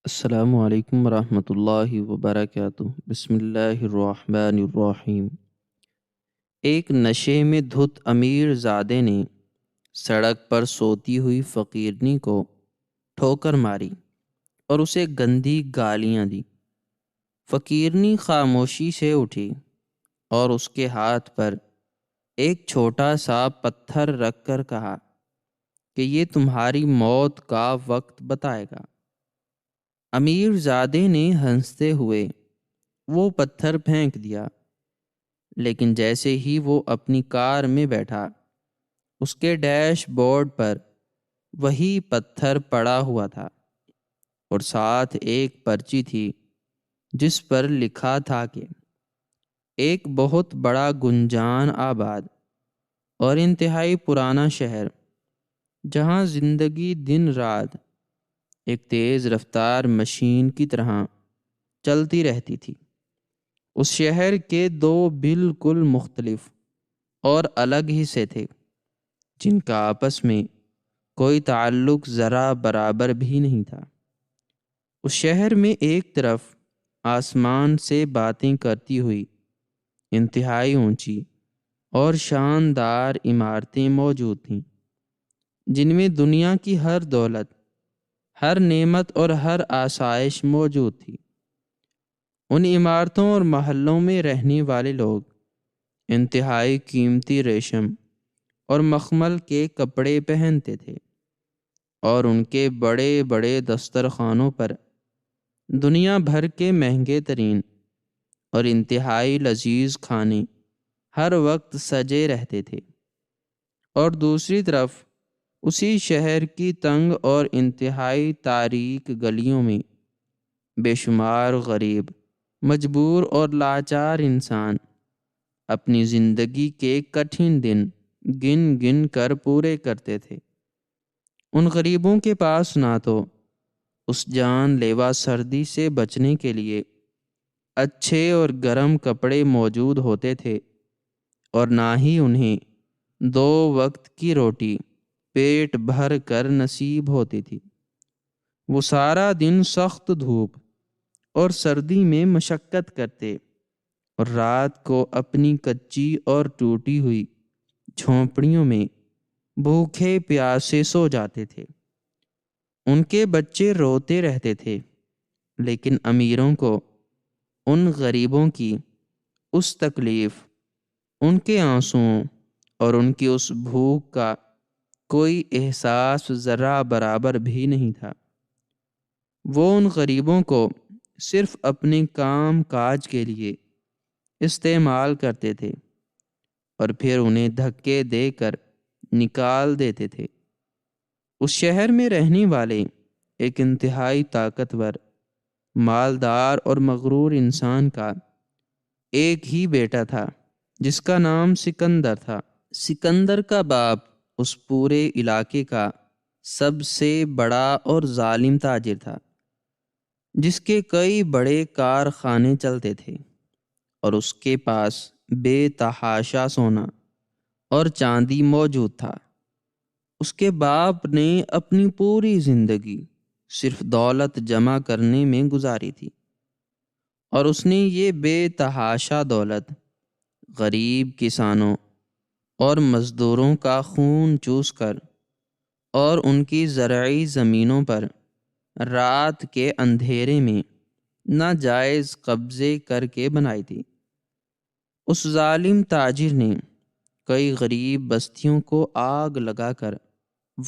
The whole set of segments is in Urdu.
السلام علیکم ورحمۃ اللہ وبرکاتہ۔ بسم اللہ الرحمن الرحیم۔ ایک نشے میں دھت امیر زادے نے سڑک پر سوتی ہوئی فقیرنی کو ٹھوکر ماری اور اسے گندی گالیاں دی۔ فقیرنی خاموشی سے اٹھی اور اس کے ہاتھ پر ایک چھوٹا سا پتھر رکھ کر کہا کہ یہ تمہاری موت کا وقت بتائے گا۔ امیر زادے نے ہنستے ہوئے وہ پتھر پھینک دیا، لیکن جیسے ہی وہ اپنی کار میں بیٹھا اس کے ڈیش بورڈ پر وہی پتھر پڑا ہوا تھا اور ساتھ ایک پرچی تھی جس پر لکھا تھا کہ ایک بہت بڑا گنجان آباد اور انتہائی پرانا شہر جہاں زندگی دن رات ایک تیز رفتار مشین کی طرح چلتی رہتی تھی۔ اس شہر کے دو بالکل مختلف اور الگ حصے تھے جن کا آپس میں کوئی تعلق ذرا برابر بھی نہیں تھا۔ اس شہر میں ایک طرف آسمان سے باتیں کرتی ہوئی انتہائی اونچی اور شاندار عمارتیں موجود تھیں جن میں دنیا کی ہر دولت، ہر نعمت اور ہر آسائش موجود تھی۔ ان عمارتوں اور محلوں میں رہنے والے لوگ انتہائی قیمتی ریشم اور مخمل کے کپڑے پہنتے تھے اور ان کے بڑے بڑے دسترخوانوں پر دنیا بھر کے مہنگے ترین اور انتہائی لذیذ کھانے ہر وقت سجے رہتے تھے۔ اور دوسری طرف اسی شہر کی تنگ اور انتہائی تاریک گلیوں میں بے شمار غریب، مجبور اور لاچار انسان اپنی زندگی کے کٹھن دن گن گن کر پورے کرتے تھے۔ ان غریبوں کے پاس نہ تو اس جان لیوا سردی سے بچنے کے لیے اچھے اور گرم کپڑے موجود ہوتے تھے اور نہ ہی انہیں دو وقت کی روٹی پیٹ بھر کر نصیب ہوتی تھی۔ وہ سارا دن سخت دھوپ اور سردی میں مشقت کرتے اور رات کو اپنی کچی اور ٹوٹی ہوئی جھونپڑیوں میں بھوکے پیاسے سو جاتے تھے۔ ان کے بچے روتے رہتے تھے، لیکن امیروں کو ان غریبوں کی اس تکلیف، ان کے آنسوؤں اور ان کی اس بھوک کا کوئی احساس ذرا برابر بھی نہیں تھا۔ وہ ان غریبوں کو صرف اپنے کام کاج کے لیے استعمال کرتے تھے اور پھر انہیں دھکے دے کر نکال دیتے تھے۔ اس شہر میں رہنے والے ایک انتہائی طاقتور، مالدار اور مغرور انسان کا ایک ہی بیٹا تھا جس کا نام سکندر تھا۔ سکندر کا باپ اس پورے علاقے کا سب سے بڑا اور ظالم تاجر تھا جس کے کئی بڑے کارخانے چلتے تھے اور اس کے پاس بے تحاشا سونا اور چاندی موجود تھا۔ اس کے باپ نے اپنی پوری زندگی صرف دولت جمع کرنے میں گزاری تھی اور اس نے یہ بے تحاشا دولت غریب کسانوں اور مزدوروں کا خون چوس کر اور ان کی زرعی زمینوں پر رات کے اندھیرے میں ناجائز قبضے کر کے بنائی تھی۔ اس ظالم تاجر نے کئی غریب بستیوں کو آگ لگا کر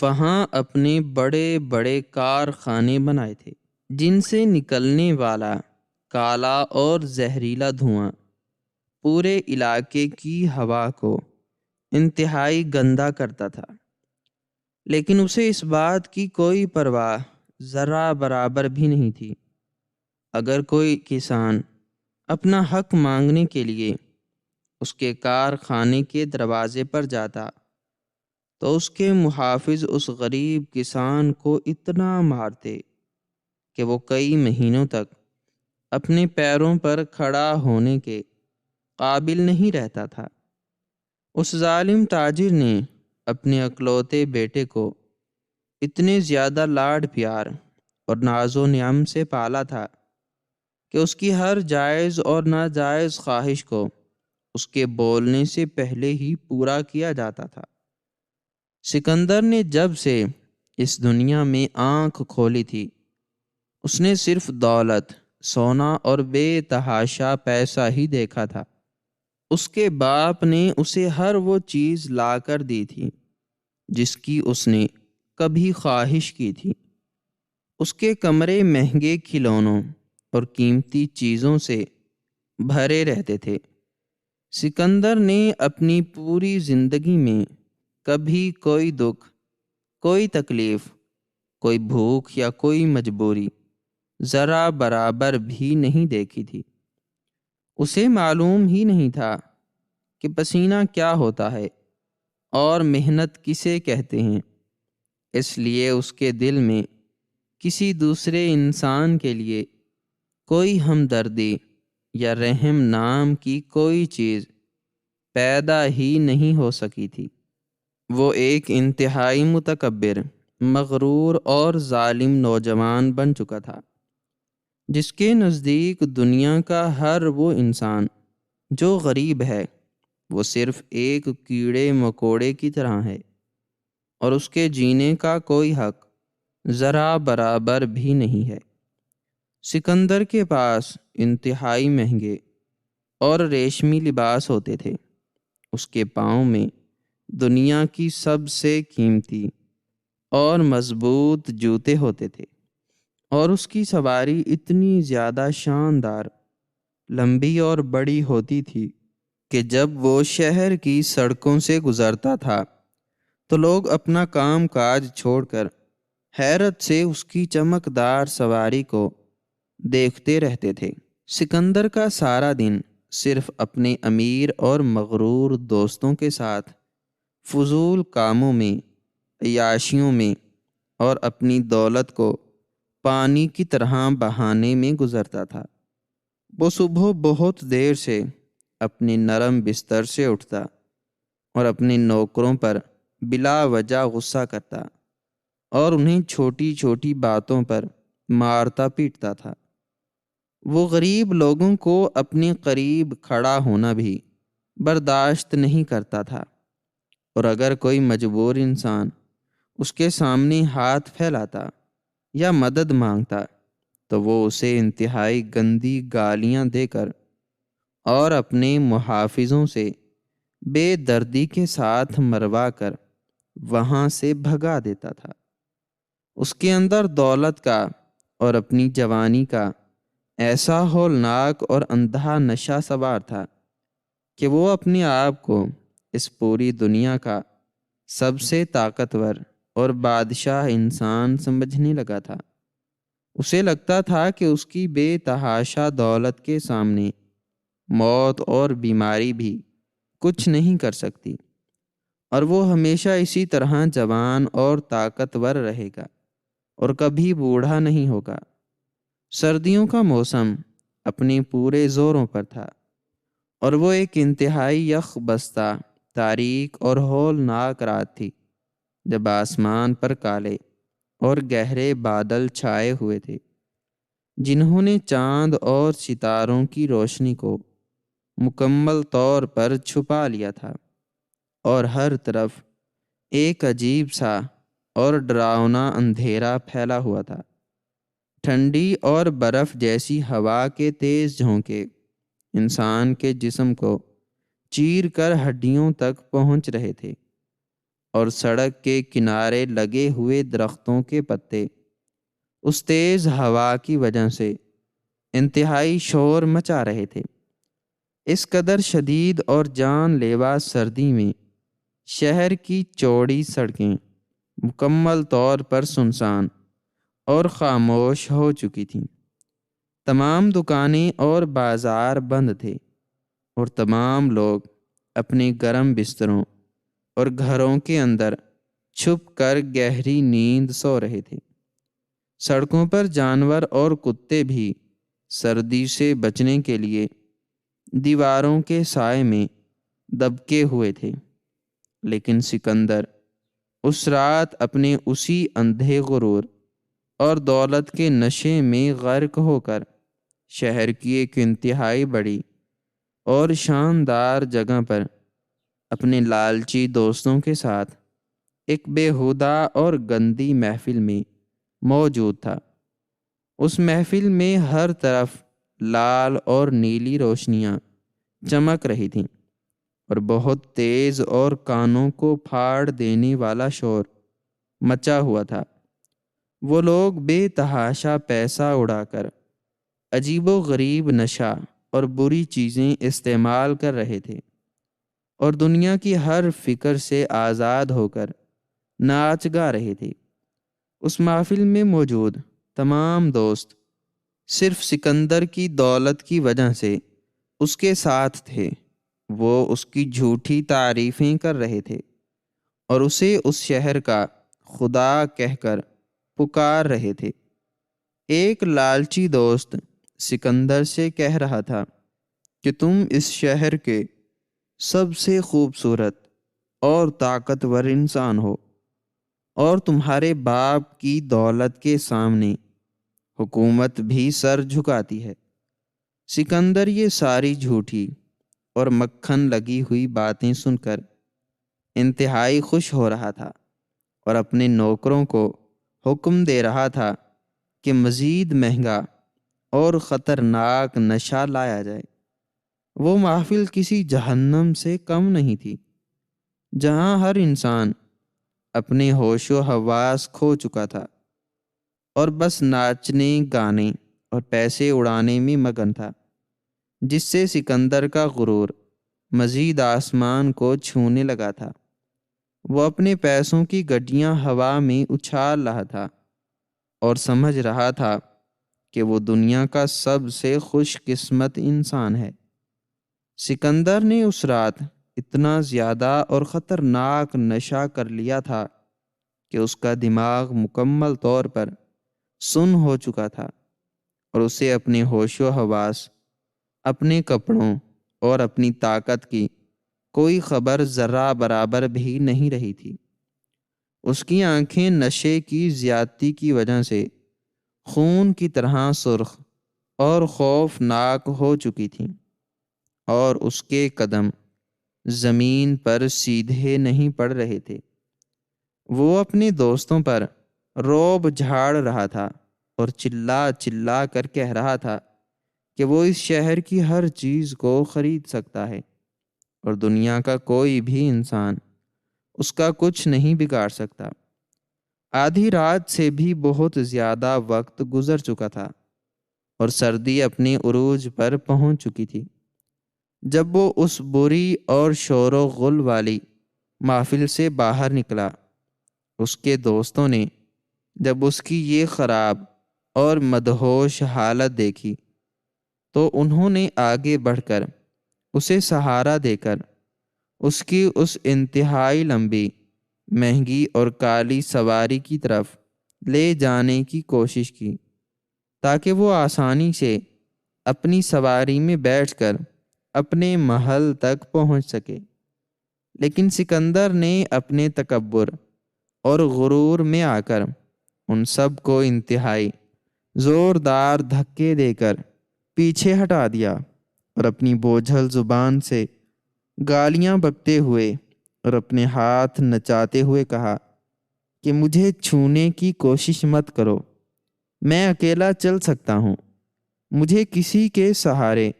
وہاں اپنے بڑے بڑے کارخانے بنائے تھے جن سے نکلنے والا کالا اور زہریلا دھواں پورے علاقے کی ہوا کو انتہائی گندا کرتا تھا۔ لیکن اسے اس بات کی کوئی پرواہ ذرا برابر بھی نہیں تھی۔ اگر کوئی کسان اپنا حق مانگنے کے لیے اس کے کارخانے کے دروازے پر جاتا تو اس کے محافظ اس غریب کسان کو اتنا مارتے کہ وہ کئی مہینوں تک اپنے پیروں پر کھڑا ہونے کے قابل نہیں رہتا تھا۔ اس ظالم تاجر نے اپنے اکلوتے بیٹے کو اتنے زیادہ لاڈ پیار اور ناز و نعم سے پالا تھا کہ اس کی ہر جائز اور ناجائز خواہش کو اس کے بولنے سے پہلے ہی پورا کیا جاتا تھا۔ سکندر نے جب سے اس دنیا میں آنکھ کھولی تھی، اس نے صرف دولت، سونا اور بے تحاشا پیسہ ہی دیکھا تھا۔ اس کے باپ نے اسے ہر وہ چیز لا کر دی تھی جس کی اس نے کبھی خواہش کی تھی۔ اس کے کمرے مہنگے کھلونوں اور قیمتی چیزوں سے بھرے رہتے تھے۔ سکندر نے اپنی پوری زندگی میں کبھی کوئی دکھ، کوئی تکلیف، کوئی بھوک یا کوئی مجبوری ذرا برابر بھی نہیں دیکھی تھی۔ اسے معلوم ہی نہیں تھا کہ پسینہ کیا ہوتا ہے اور محنت کسے کہتے ہیں، اس لیے اس کے دل میں کسی دوسرے انسان کے لیے کوئی ہمدردی یا رحم نام کی کوئی چیز پیدا ہی نہیں ہو سکی تھی۔ وہ ایک انتہائی متکبر، مغرور اور ظالم نوجوان بن چکا تھا، جس کے نزدیک دنیا کا ہر وہ انسان جو غریب ہے وہ صرف ایک کیڑے مکوڑے کی طرح ہے، اور اس کے جینے کا کوئی حق ذرا برابر بھی نہیں ہے۔ سکندر کے پاس انتہائی مہنگے اور ریشمی لباس ہوتے تھے، اس کے پاؤں میں دنیا کی سب سے قیمتی اور مضبوط جوتے ہوتے تھے، اور اس کی سواری اتنی زیادہ شاندار، لمبی اور بڑی ہوتی تھی کہ جب وہ شہر کی سڑکوں سے گزرتا تھا تو لوگ اپنا کام کاج چھوڑ کر حیرت سے اس کی چمکدار سواری کو دیکھتے رہتے تھے۔ سکندر کا سارا دن صرف اپنے امیر اور مغرور دوستوں کے ساتھ فضول کاموں میں، عیاشیوں میں اور اپنی دولت کو پانی کی طرح بہانے میں گزرتا تھا۔ وہ صبح بہت دیر سے اپنے نرم بستر سے اٹھتا اور اپنے نوکروں پر بلا وجہ غصہ کرتا اور انہیں چھوٹی چھوٹی باتوں پر مارتا پیٹتا تھا۔ وہ غریب لوگوں کو اپنے قریب کھڑا ہونا بھی برداشت نہیں کرتا تھا، اور اگر کوئی مجبور انسان اس کے سامنے ہاتھ پھیلاتا یا مدد مانگتا تو وہ اسے انتہائی گندی گالیاں دے کر اور اپنے محافظوں سے بے دردی کے ساتھ مروا کر وہاں سے بھگا دیتا تھا۔ اس کے اندر دولت کا اور اپنی جوانی کا ایسا ہولناک اور اندھا نشہ سوار تھا کہ وہ اپنے آپ کو اس پوری دنیا کا سب سے طاقتور اور بادشاہ انسان سمجھنے لگا تھا۔ اسے لگتا تھا کہ اس کی بے تحاشا دولت کے سامنے موت اور بیماری بھی کچھ نہیں کر سکتی، اور وہ ہمیشہ اسی طرح جوان اور طاقتور رہے گا اور کبھی بوڑھا نہیں ہوگا۔ سردیوں کا موسم اپنے پورے زوروں پر تھا، اور وہ ایک انتہائی یخ بستہ، تاریک اور ہولناک رات تھی جب آسمان پر کالے اور گہرے بادل چھائے ہوئے تھے، جنہوں نے چاند اور ستاروں کی روشنی کو مکمل طور پر چھپا لیا تھا، اور ہر طرف ایک عجیب سا اور ڈراؤنا اندھیرا پھیلا ہوا تھا۔ ٹھنڈی اور برف جیسی ہوا کے تیز جھونکے انسان کے جسم کو چیر کر ہڈیوں تک پہنچ رہے تھے، اور سڑک کے کنارے لگے ہوئے درختوں کے پتے اس تیز ہوا کی وجہ سے انتہائی شور مچا رہے تھے۔ اس قدر شدید اور جان لیوا سردی میں شہر کی چوڑی سڑکیں مکمل طور پر سنسان اور خاموش ہو چکی تھیں۔ تمام دکانیں اور بازار بند تھے، اور تمام لوگ اپنے گرم بستروں اور گھروں کے اندر چھپ کر گہری نیند سو رہے تھے۔ سڑکوں پر جانور اور کتے بھی سردی سے بچنے کے لیے دیواروں کے سائے میں دبکے ہوئے تھے، لیکن سکندر اس رات اپنے اسی اندھے غرور اور دولت کے نشے میں غرق ہو کر شہر کی ایک انتہائی بڑی اور شاندار جگہ پر اپنے لالچی دوستوں کے ساتھ ایک بےہودہ اور گندی محفل میں موجود تھا۔ اس محفل میں ہر طرف لال اور نیلی روشنیاں چمک رہی تھیں اور بہت تیز اور کانوں کو پھاڑ دینے والا شور مچا ہوا تھا۔ وہ لوگ بے تحاشا پیسہ اڑا کر عجیب و غریب نشہ اور بری چیزیں استعمال کر رہے تھے اور دنیا کی ہر فکر سے آزاد ہو کر ناچ گا رہے تھے۔ اس محفل میں موجود تمام دوست صرف سکندر کی دولت کی وجہ سے اس کے ساتھ تھے۔ وہ اس کی جھوٹی تعریفیں کر رہے تھے اور اسے اس شہر کا خدا کہہ کر پکار رہے تھے۔ ایک لالچی دوست سکندر سے کہہ رہا تھا کہ تم اس شہر کے سب سے خوبصورت اور طاقتور انسان ہو اور تمہارے باپ کی دولت کے سامنے حکومت بھی سر جھکاتی ہے۔ سکندر یہ ساری جھوٹی اور مکھن لگی ہوئی باتیں سن کر انتہائی خوش ہو رہا تھا اور اپنے نوکروں کو حکم دے رہا تھا کہ مزید مہنگا اور خطرناک نشہ لایا جائے۔ وہ محفل کسی جہنم سے کم نہیں تھی، جہاں ہر انسان اپنے ہوش و حواس کھو چکا تھا اور بس ناچنے، گانے اور پیسے اڑانے میں مگن تھا، جس سے سکندر کا غرور مزید آسمان کو چھونے لگا تھا۔ وہ اپنے پیسوں کی گڈیاں ہوا میں اچھال رہا تھا اور سمجھ رہا تھا کہ وہ دنیا کا سب سے خوش قسمت انسان ہے۔ سکندر نے اس رات اتنا زیادہ اور خطرناک نشہ کر لیا تھا کہ اس کا دماغ مکمل طور پر سن ہو چکا تھا اور اسے اپنے ہوش و حواس، اپنے کپڑوں اور اپنی طاقت کی کوئی خبر ذرہ برابر بھی نہیں رہی تھی۔ اس کی آنکھیں نشے کی زیادتی کی وجہ سے خون کی طرح سرخ اور خوفناک ہو چکی تھیں اور اس کے قدم زمین پر سیدھے نہیں پڑ رہے تھے۔ وہ اپنے دوستوں پر رعب جھاڑ رہا تھا اور چلا چلا کر کہہ رہا تھا کہ وہ اس شہر کی ہر چیز کو خرید سکتا ہے اور دنیا کا کوئی بھی انسان اس کا کچھ نہیں بگاڑ سکتا۔ آدھی رات سے بھی بہت زیادہ وقت گزر چکا تھا اور سردی اپنے عروج پر پہنچ چکی تھی جب وہ اس بری اور شور و غل والی محفل سے باہر نکلا۔ اس کے دوستوں نے جب اس کی یہ خراب اور مدہوش حالت دیکھی تو انہوں نے آگے بڑھ کر اسے سہارا دے کر اس کی اس انتہائی لمبی، مہنگی اور کالی سواری کی طرف لے جانے کی کوشش کی تاکہ وہ آسانی سے اپنی سواری میں بیٹھ کر اپنے محل تک پہنچ سکے۔ لیکن سکندر نے اپنے تکبر اور غرور میں آ کر ان سب کو انتہائی زوردار دھکے دے کر پیچھے ہٹا دیا اور اپنی بوجھل زبان سے گالیاں بکتے ہوئے اور اپنے ہاتھ نچاتے ہوئے کہا کہ مجھے چھونے کی کوشش مت کرو، میں اکیلا چل سکتا ہوں، مجھے کسی کے سہارے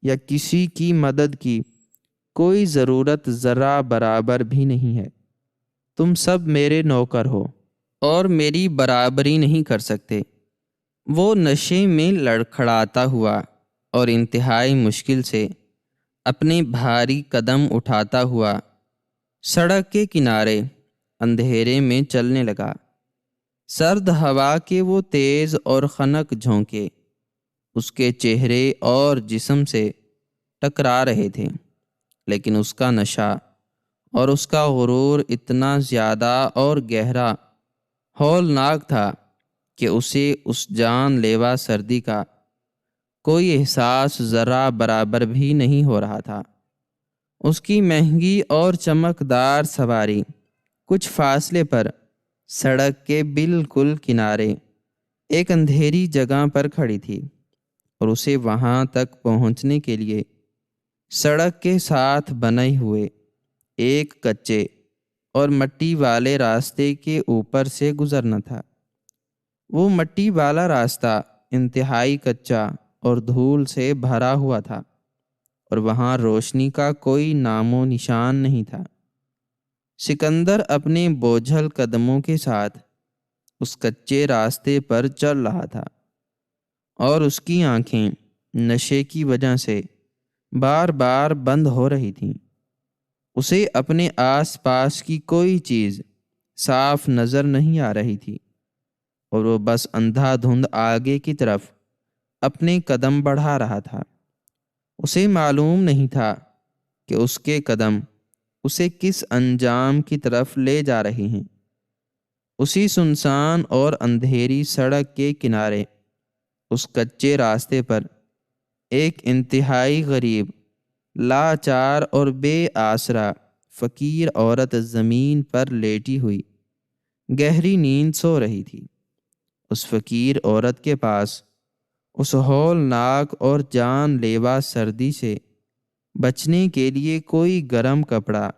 یا کسی کی مدد کی کوئی ضرورت ذرہ برابر بھی نہیں ہے۔ تم سب میرے نوکر ہو اور میری برابری نہیں کر سکتے۔ وہ نشے میں لڑکھڑاتا ہوا اور انتہائی مشکل سے اپنے بھاری قدم اٹھاتا ہوا سڑک کے کنارے اندھیرے میں چلنے لگا۔ سرد ہوا کے وہ تیز اور خنک جھونکے اس کے چہرے اور جسم سے ٹکرا رہے تھے، لیکن اس کا نشہ اور اس کا غرور اتنا زیادہ اور گہرا ہولناک تھا کہ اسے اس جان لیوا سردی کا کوئی احساس ذرہ برابر بھی نہیں ہو رہا تھا۔ اس کی مہنگی اور چمکدار سواری کچھ فاصلے پر سڑک کے بالکل کنارے ایک اندھیری جگہ پر کھڑی تھی اور اسے وہاں تک پہنچنے کے لیے سڑک کے ساتھ بنے ہوئے ایک کچے اور مٹی والے راستے کے اوپر سے گزرنا تھا۔ وہ مٹی والا راستہ انتہائی کچا اور دھول سے بھرا ہوا تھا اور وہاں روشنی کا کوئی نام و نشان نہیں تھا۔ سکندر اپنے بوجھل قدموں کے ساتھ اس کچے راستے پر چل رہا تھا اور اس کی آنکھیں نشے کی وجہ سے بار بار بند ہو رہی تھیں۔ اسے اپنے آس پاس کی کوئی چیز صاف نظر نہیں آ رہی تھی اور وہ بس اندھا دھند آگے کی طرف اپنے قدم بڑھا رہا تھا۔ اسے معلوم نہیں تھا کہ اس کے قدم اسے کس انجام کی طرف لے جا رہے ہیں۔ اسی سنسان اور اندھیری سڑک کے کنارے اس کچے راستے پر ایک انتہائی غریب، لاچار اور بے آسرا فقیر عورت زمین پر لیٹی ہوئی گہری نیند سو رہی تھی۔ اس فقیر عورت کے پاس اس ہولناک اور جان لیوا سردی سے بچنے کے لیے کوئی گرم کپڑا،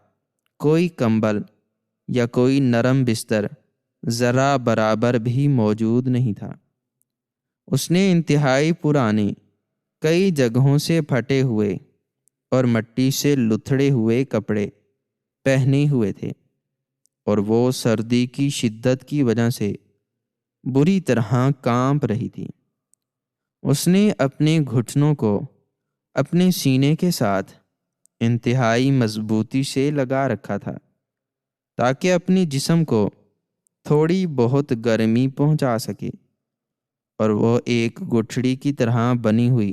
کوئی کمبل یا کوئی نرم بستر ذرا برابر بھی موجود نہیں تھا۔ اس نے انتہائی پرانے، کئی جگہوں سے پھٹے ہوئے اور مٹی سے لتھڑے ہوئے کپڑے پہنے ہوئے تھے اور وہ سردی کی شدت کی وجہ سے بری طرح کانپ رہی تھی۔ اس نے اپنے گھٹنوں کو اپنے سینے کے ساتھ انتہائی مضبوطی سے لگا رکھا تھا تاکہ اپنے جسم کو تھوڑی بہت گرمی پہنچا سکے، اور وہ ایک گٹھڑی کی طرح بنی ہوئی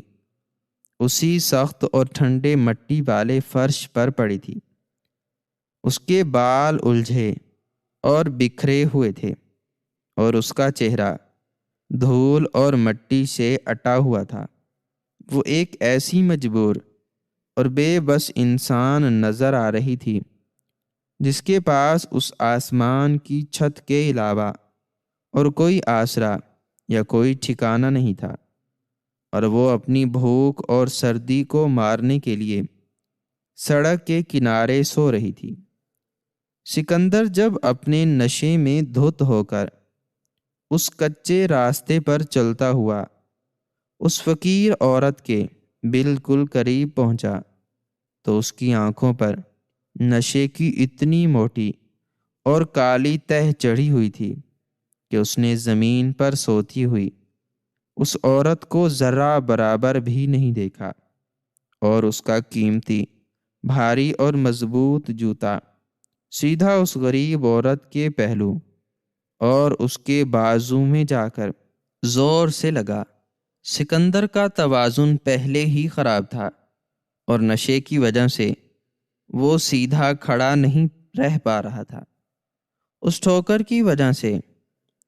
اسی سخت اور ٹھنڈے مٹی والے فرش پر پڑی تھی۔ اس کے بال الجھے اور بکھرے ہوئے تھے اور اس کا چہرہ دھول اور مٹی سے اٹا ہوا تھا۔ وہ ایک ایسی مجبور اور بے بس انسان نظر آ رہی تھی جس کے پاس اس آسمان کی چھت کے علاوہ اور کوئی آسرا یا کوئی ٹھکانہ نہیں تھا، اور وہ اپنی بھوک اور سردی کو مارنے کے لیے سڑک کے کنارے سو رہی تھی۔ سکندر جب اپنے نشے میں دھت ہو کر اس کچے راستے پر چلتا ہوا اس فقیر عورت کے بالکل قریب پہنچا تو اس کی آنکھوں پر نشے کی اتنی موٹی اور کالی تہ چڑھی ہوئی تھی کہ اس نے زمین پر سوتی ہوئی اس عورت کو ذرا برابر بھی نہیں دیکھا، اور اس کا قیمتی، بھاری اور مضبوط جوتا سیدھا اس غریب عورت کے پہلو اور اس کے بازو میں جا کر زور سے لگا۔ سکندر کا توازن پہلے ہی خراب تھا اور نشے کی وجہ سے وہ سیدھا کھڑا نہیں رہ پا رہا تھا۔ اس ٹھوکر کی وجہ سے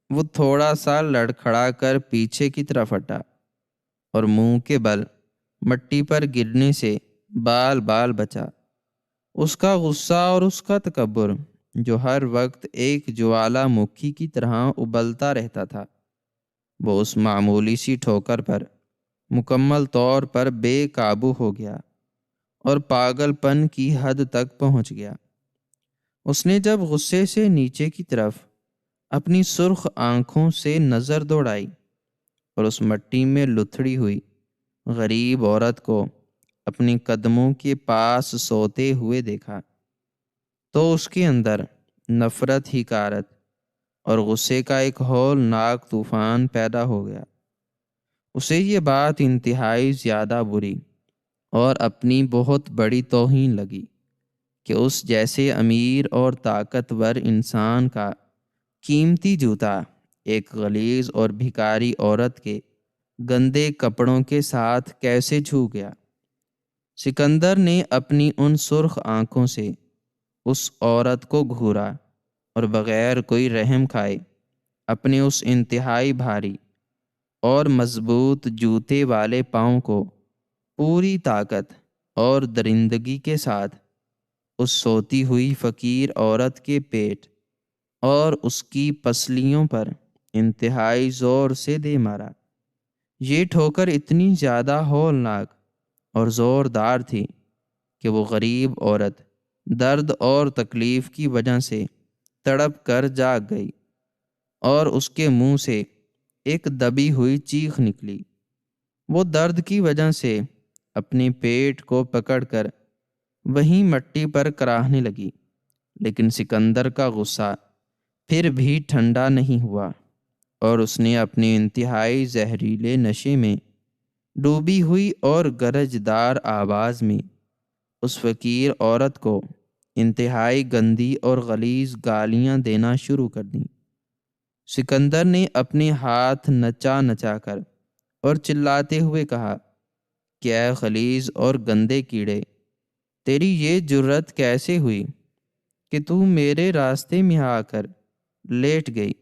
وہ تھوڑا سا لڑکھڑا کر پیچھے کی طرف ہٹا اور منہ کے بل مٹی پر گرنے سے بال بال بچا۔ اس کا غصہ اور اس کا تکبر، جو ہر وقت ایک جوالا مکھی کی طرح ابلتا رہتا تھا، وہ اس معمولی سی ٹھوکر پر مکمل طور پر بے قابو ہو گیا اور پاگل پن کی حد تک پہنچ گیا۔ اس نے جب غصے سے نیچے کی طرف اپنی سرخ آنکھوں سے نظر دوڑائی اور اس مٹی میں لتھڑی ہوئی غریب عورت کو اپنے قدموں کے پاس سوتے ہوئے دیکھا تو اس کے اندر نفرت، حقارت اور غصے کا ایک ہولناک طوفان پیدا ہو گیا۔ اسے یہ بات انتہائی زیادہ بری اور اپنی بہت بڑی توہین لگی کہ اس جیسے امیر اور طاقتور انسان کا قیمتی جوتا ایک غلیظ اور بھکاری عورت کے گندے کپڑوں کے ساتھ کیسے چھو گیا۔ سکندر نے اپنی ان سرخ آنکھوں سے اس عورت کو گھورا اور بغیر کوئی رحم کھائے اپنے اس انتہائی بھاری اور مضبوط جوتے والے پاؤں کو پوری طاقت اور درندگی کے ساتھ اس سوتی ہوئی فقیر عورت کے پیٹ اور اس کی پسلیوں پر انتہائی زور سے دے مارا۔ یہ ٹھوکر اتنی زیادہ ہولناک اور زوردار تھی کہ وہ غریب عورت درد اور تکلیف کی وجہ سے تڑپ کر جاگ گئی اور اس کے منہ سے ایک دبی ہوئی چیخ نکلی۔ وہ درد کی وجہ سے اپنے پیٹ کو پکڑ کر وہیں مٹی پر کراہنے لگی، لیکن سکندر کا غصہ پھر بھی ٹھنڈا نہیں ہوا اور اس نے اپنے انتہائی زہریلے نشے میں ڈوبی ہوئی اور گرجدار آواز میں اس فقیر عورت کو انتہائی گندی اور غلیظ گالیاں دینا شروع کر دیں۔ سکندر نے اپنے ہاتھ نچا نچا کر اور چلاتے ہوئے کہا کہ اے غلیظ اور گندے کیڑے، تیری یہ جرت کیسے ہوئی کہ تو میرے راستے میں آ کر لیٹ گئی؟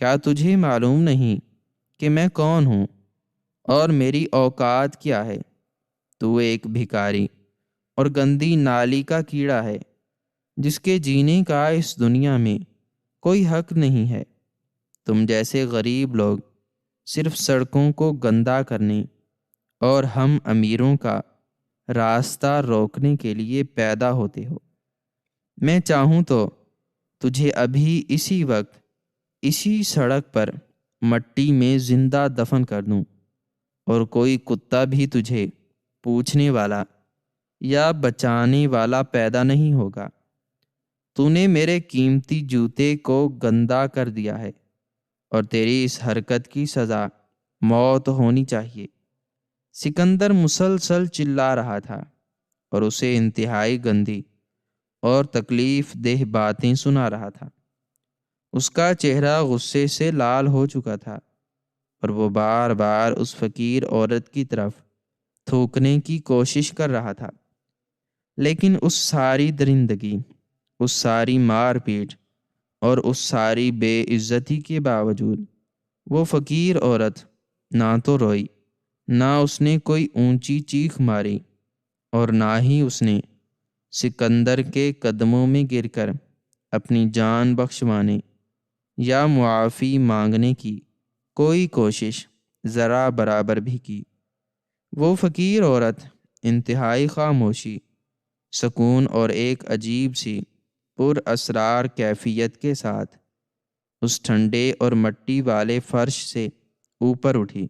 کیا تجھے معلوم نہیں کہ میں کون ہوں اور میری اوقات کیا ہے؟ تو ایک بھکاری اور گندی نالی کا کیڑا ہے جس کے جینے کا اس دنیا میں کوئی حق نہیں ہے۔ تم جیسے غریب لوگ صرف سڑکوں کو گندا کرنے اور ہم امیروں کا راستہ روکنے کے لیے پیدا ہوتے ہو۔ میں چاہوں تو تجھے ابھی اسی وقت اسی سڑک پر مٹی میں زندہ دفن کر دوں، اور کوئی کتا بھی تجھے پوچھنے والا یا بچانے والا پیدا نہیں ہوگا۔ تو نے میرے قیمتی جوتے کو گندا کر دیا ہے اور تیری اس حرکت کی سزا موت ہونی چاہیے۔ سکندر مسلسل چلا رہا تھا اور اسے انتہائی گندی اور تکلیف دہ باتیں سنا رہا تھا۔ اس کا چہرہ غصے سے لال ہو چکا تھا اور وہ بار بار اس فقیر عورت کی طرف تھوکنے کی کوشش کر رہا تھا، لیکن اس ساری درندگی، اس ساری مار پیٹ اور اس ساری بے عزتی کے باوجود وہ فقیر عورت نہ تو روئی، نہ اس نے کوئی اونچی چیخ ماری، اور نہ ہی اس نے سکندر کے قدموں میں گر کر اپنی جان بخشوانے یا معافی مانگنے کی کوئی کوشش ذرا برابر بھی کی۔ وہ فقیر عورت انتہائی خاموشی، سکون اور ایک عجیب سی پر اسرار کیفیت کے ساتھ اس ٹھنڈے اور مٹی والے فرش سے اوپر اٹھی۔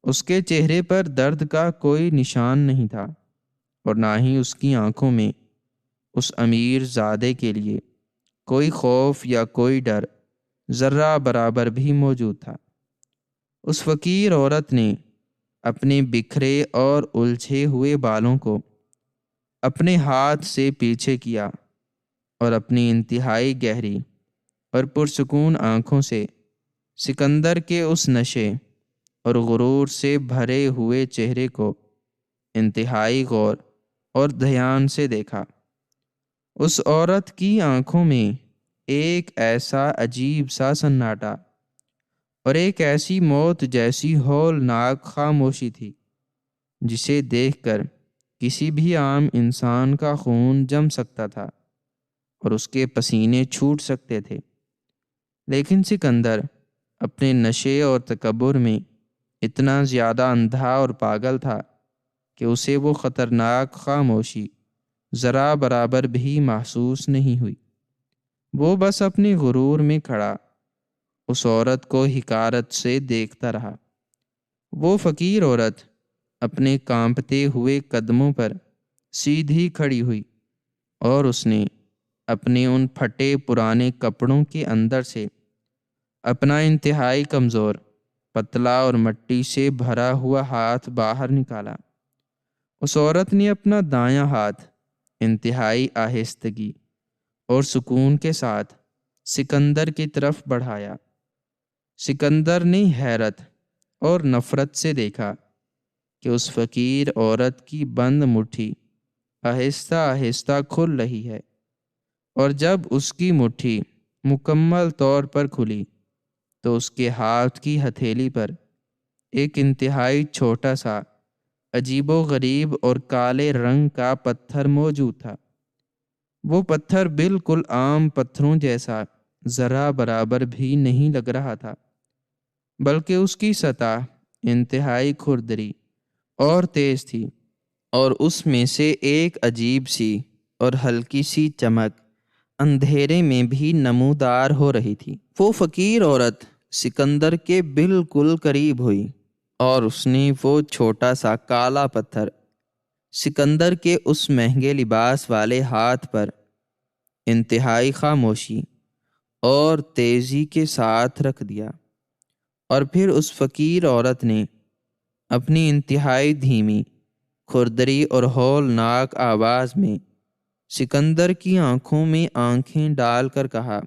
اس کے چہرے پر درد کا کوئی نشان نہیں تھا اور نہ ہی اس کی آنکھوں میں اس امیر زادے کے لیے کوئی خوف یا کوئی ڈر ذرہ برابر بھی موجود تھا۔ اس فقیر عورت نے اپنے بکھرے اور الجھے ہوئے بالوں کو اپنے ہاتھ سے پیچھے کیا اور اپنی انتہائی گہری اور پرسکون آنکھوں سے سکندر کے اس نشے اور غرور سے بھرے ہوئے چہرے کو انتہائی غور اور دھیان سے دیکھا۔ اس عورت کی آنکھوں میں ایک ایسا عجیب سا سناٹا اور ایک ایسی موت جیسی ہولناک خاموشی تھی جسے دیکھ کر کسی بھی عام انسان کا خون جم سکتا تھا اور اس کے پسینے چھوٹ سکتے تھے، لیکن سکندر اپنے نشے اور تکبر میں اتنا زیادہ اندھا اور پاگل تھا کہ اسے وہ خطرناک خاموشی ذرا برابر بھی محسوس نہیں ہوئی۔ وہ بس اپنے غرور میں کھڑا اس عورت کو حقارت سے دیکھتا رہا۔ وہ فقیر عورت اپنے کانپتے ہوئے قدموں پر سیدھی کھڑی ہوئی اور اس نے اپنے ان پھٹے پرانے کپڑوں کے اندر سے اپنا انتہائی کمزور، پتلا اور مٹی سے بھرا ہوا ہاتھ باہر نکالا۔ اس عورت نے اپنا دایاں ہاتھ انتہائی آہستگی اور سکون کے ساتھ سکندر کی طرف بڑھایا۔ سکندر نے حیرت اور نفرت سے دیکھا کہ اس فقیر عورت کی بند مٹھی آہستہ آہستہ کھل رہی ہے، اور جب اس کی مٹھی مکمل طور پر کھلی تو اس کے ہاتھ کی ہتھیلی پر ایک انتہائی چھوٹا سا عجیب و غریب اور کالے رنگ کا پتھر موجود تھا۔ وہ پتھر بالکل عام پتھروں جیسا ذرا برابر بھی نہیں لگ رہا تھا، بلکہ اس کی سطح انتہائی کھردری اور تیز تھی، اور اس میں سے ایک عجیب سی اور ہلکی سی چمک اندھیرے میں بھی نمودار ہو رہی تھی۔ وہ فقیر عورت سکندر کے بالکل قریب ہوئی، اور اس نے وہ چھوٹا سا کالا پتھر سکندر کے اس مہنگے لباس والے ہاتھ پر انتہائی خاموشی اور تیزی کے ساتھ رکھ دیا، اور پھر اس فقیر عورت نے اپنی انتہائی دھیمی، کھردری اور ہولناک آواز میں سکندر کی آنکھوں میں آنکھیں ڈال کر کہا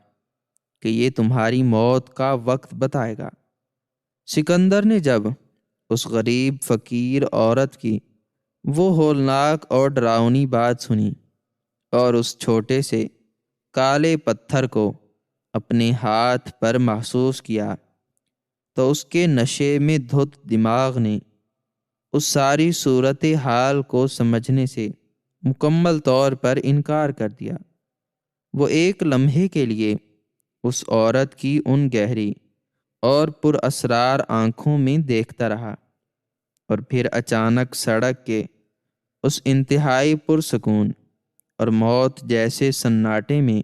کہ یہ تمہاری موت کا وقت بتائے گا۔ سکندر نے جب اس غریب فقیر عورت کی وہ ہولناک اور ڈراؤنی بات سنی، اور اس چھوٹے سے کالے پتھر کو اپنے ہاتھ پر محسوس کیا، تو اس کے نشے میں دھت دماغ نے اس ساری صورتحال کو سمجھنے سے مکمل طور پر انکار کر دیا۔ وہ ایک لمحے کے لیے اس عورت کی ان گہری اور پر اسرار آنکھوں میں دیکھتا رہا، اور پھر اچانک سڑک کے اس انتہائی پرسکون اور موت جیسے سناٹے میں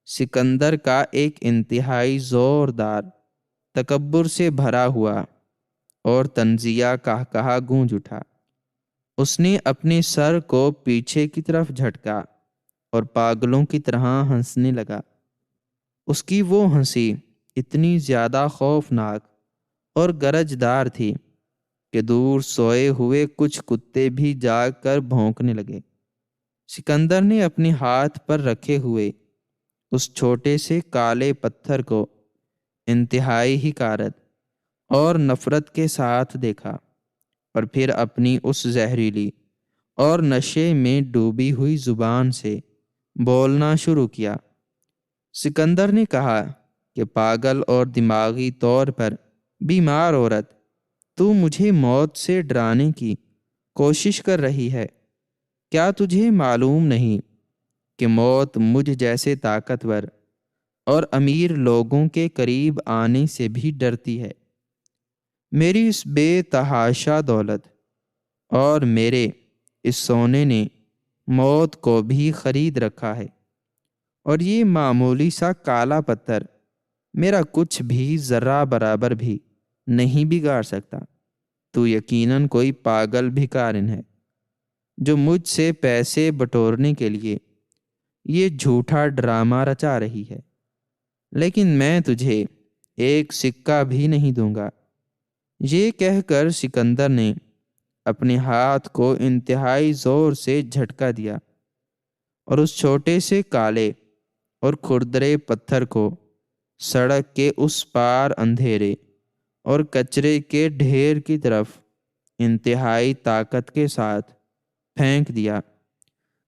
سکندر کا ایک انتہائی زوردار، تکبر سے بھرا ہوا اور طنزیہ قہقہہ گونج اٹھا۔ اس نے اپنے سر کو پیچھے کی طرف جھٹکا اور پاگلوں کی طرح ہنسنے لگا۔ اس کی وہ ہنسی اتنی زیادہ خوفناک اور گرجدار تھی کہ دور سوئے ہوئے کچھ کتے بھی جاگ کر بھونکنے لگے۔ سکندر نے اپنے ہاتھ پر رکھے ہوئے اس چھوٹے سے کالے پتھر کو انتہائی حقارت اور نفرت کے ساتھ دیکھا، اور پھر اپنی اس زہریلی اور نشے میں ڈوبی ہوئی زبان سے بولنا شروع کیا۔ سکندر نے کہا کہ پاگل اور دماغی طور پر بیمار عورت، تو مجھے موت سے ڈرانے کی کوشش کر رہی ہے۔ کیا تجھے معلوم نہیں کہ موت مجھ جیسے طاقتور اور امیر لوگوں کے قریب آنے سے بھی ڈرتی ہے؟ میری اس بے تحاشا دولت اور میرے اس سونے نے موت کو بھی خرید رکھا ہے، اور یہ معمولی سا کالا پتھر میرا کچھ بھی ذرہ برابر بھی نہیں بگاڑ سکتا۔ تو یقیناً کوئی پاگل بھکارن ہے جو مجھ سے پیسے بٹورنے کے لیے یہ جھوٹا ڈرامہ رچا رہی ہے، لیکن میں تجھے ایک سکہ بھی نہیں دوں گا۔ یہ کہہ کر سکندر نے اپنے ہاتھ کو انتہائی زور سے جھٹکا دیا، اور اس چھوٹے سے کالے اور کھردرے پتھر کو سڑک کے اس پار اندھیرے اور کچرے کے ڈھیر کی طرف انتہائی طاقت کے ساتھ پھینک دیا۔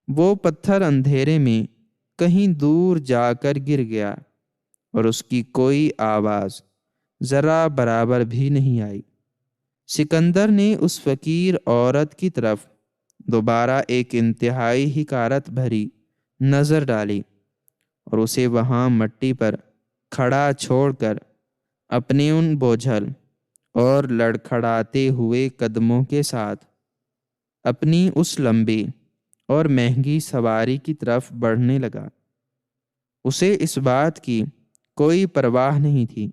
وہ پتھر اندھیرے میں کہیں دور جا کر گر گیا، اور اس کی کوئی آواز ذرا برابر بھی نہیں آئی۔ سکندر نے اس فقیر عورت کی طرف دوبارہ ایک انتہائی حقارت بھری نظر ڈالی، اور اسے وہاں مٹی پر کھڑا چھوڑ کر اپنے ان بوجھل اور لڑکھڑاتے ہوئے قدموں کے ساتھ اپنی اس لمبی اور مہنگی سواری کی طرف بڑھنے لگا۔ اسے اس بات کی کوئی پرواہ نہیں تھی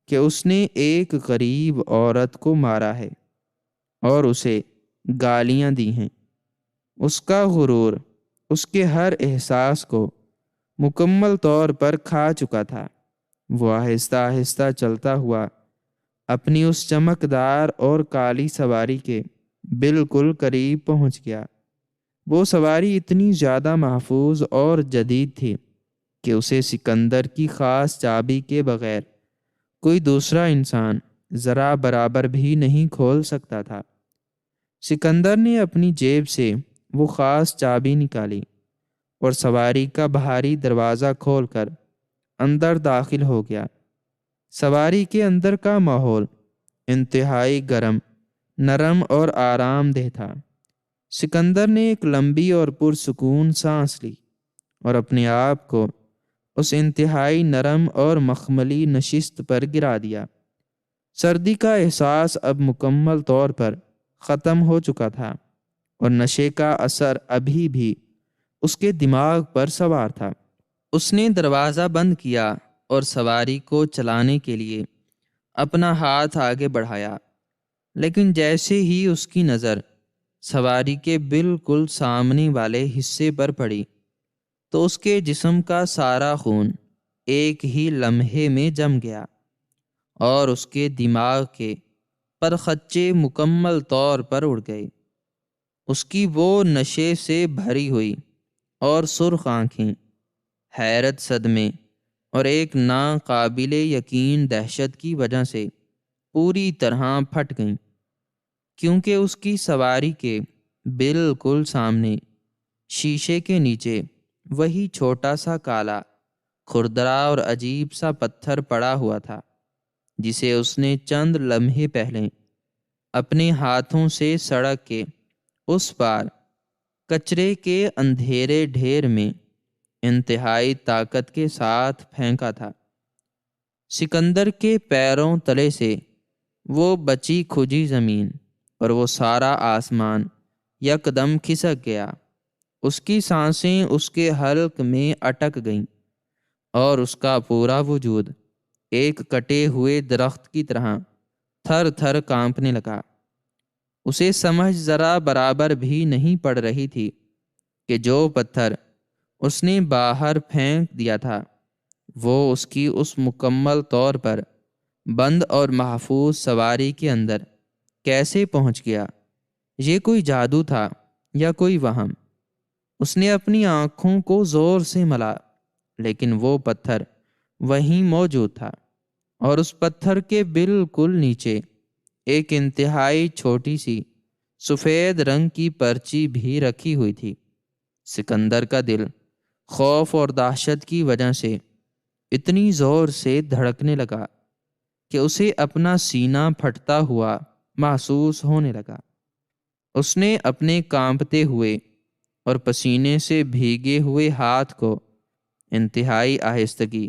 کہ اس نے ایک غریب عورت کو مارا ہے اور اسے گالیاں دی ہیں۔ اس کا غرور اس کے ہر احساس کو مکمل طور پر کھا چکا تھا۔ وہ آہستہ آہستہ چلتا ہوا اپنی اس چمکدار اور کالی سواری کے بالکل قریب پہنچ گیا۔ وہ سواری اتنی زیادہ محفوظ اور جدید تھی کہ اسے سکندر کی خاص چابی کے بغیر کوئی دوسرا انسان ذرا برابر بھی نہیں کھول سکتا تھا۔ سکندر نے اپنی جیب سے وہ خاص چابی نکالی اور سواری کا بھاری دروازہ کھول کر اندر داخل ہو گیا۔ سواری کے اندر کا ماحول انتہائی گرم، نرم اور آرام دہ تھا۔ سکندر نے ایک لمبی اور پرسکون سانس لی اور اپنے آپ کو اس انتہائی نرم اور مخملی نشست پر گرا دیا۔ سردی کا احساس اب مکمل طور پر ختم ہو چکا تھا اور نشے کا اثر ابھی بھی اس کے دماغ پر سوار تھا۔ اس نے دروازہ بند کیا اور سواری کو چلانے کے لیے اپنا ہاتھ آگے بڑھایا، لیکن جیسے ہی اس کی نظر سواری کے بالکل سامنے والے حصے پر پڑی تو اس کے جسم کا سارا خون ایک ہی لمحے میں جم گیا اور اس کے دماغ کے پرخچے مکمل طور پر اڑ گئے۔ اس کی وہ نشے سے بھری ہوئی اور سرخ آنکھیں حیرت، صدمے اور ایک ناقابل یقین دہشت کی وجہ سے پوری طرح پھٹ گئیں، کیونکہ اس کی سواری کے بالکل سامنے شیشے کے نیچے وہی چھوٹا سا کالا، کھردرا اور عجیب سا پتھر پڑا ہوا تھا جسے اس نے چند لمحے پہلے اپنے ہاتھوں سے سڑک کے اس پار کچرے کے اندھیرے ڈھیر میں انتہائی طاقت کے ساتھ پھینکا تھا۔ سکندر کے پیروں تلے سے وہ بچی کھجی زمین اور وہ سارا آسمان یکدم کھسک گیا۔ اس کی سانسیں اس کے حلق میں اٹک گئیں اور اس کا پورا وجود ایک کٹے ہوئے درخت کی طرح تھر تھر کانپنے لگا۔ اسے سمجھ ذرا برابر بھی نہیں پڑ رہی تھی کہ جو پتھر اس نے باہر پھینک دیا تھا وہ اس کی اس مکمل طور پر بند اور محفوظ سواری کے اندر کیسے پہنچ گیا۔ یہ کوئی جادو تھا یا کوئی وہم؟ اس نے اپنی آنکھوں کو زور سے ملا، لیکن وہ پتھر وہیں موجود تھا اور اس پتھر کے بالکل نیچے ایک انتہائی چھوٹی سی سفید رنگ کی پرچی بھی رکھی ہوئی تھی۔ سکندر کا دل خوف اور دہشت کی وجہ سے اتنی زور سے دھڑکنے لگا کہ اسے اپنا سینہ پھٹتا ہوا محسوس ہونے لگا۔ اس نے اپنے کانپتے ہوئے اور پسینے سے بھیگے ہوئے ہاتھ کو انتہائی آہستگی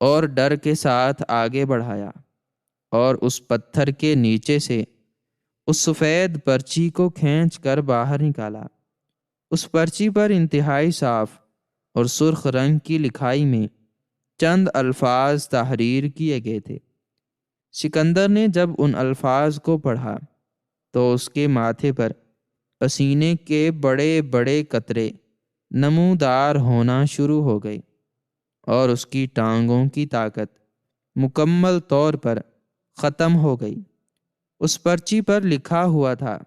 اور ڈر کے ساتھ آگے بڑھایا اور اس پتھر کے نیچے سے اس سفید پرچی کو کھینچ کر باہر نکالا۔ اس پرچی پر انتہائی صاف اور سرخ رنگ کی لکھائی میں چند الفاظ تحریر کیے گئے تھے۔ سکندر نے جب ان الفاظ کو پڑھا تو اس کے ماتھے پر پسینے کے بڑے بڑے قطرے نمودار ہونا شروع ہو گئے اور اس کی ٹانگوں کی طاقت مکمل طور پر ختم ہو گئی۔ اس پرچی پر لکھا ہوا تھا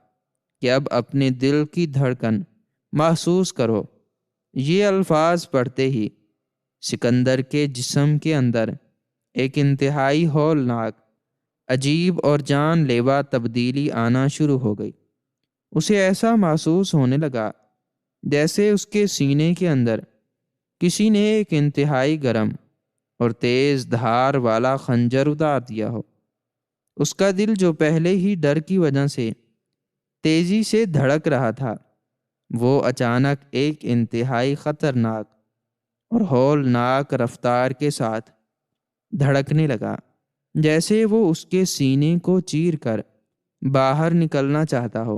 کہ اب اپنے دل کی دھڑکن محسوس کرو۔ یہ الفاظ پڑھتے ہی سکندر کے جسم کے اندر ایک انتہائی ہولناک، عجیب اور جان لیوا تبدیلی آنا شروع ہو گئی۔ اسے ایسا محسوس ہونے لگا جیسے اس کے سینے کے اندر کسی نے ایک انتہائی گرم اور تیز دھار والا خنجر اتار دیا ہو۔ اس کا دل جو پہلے ہی ڈر کی وجہ سے تیزی سے دھڑک رہا تھا، وہ اچانک ایک انتہائی خطرناک اور ہولناک رفتار کے ساتھ دھڑکنے لگا، جیسے وہ اس کے سینے کو چیر کر باہر نکلنا چاہتا ہو۔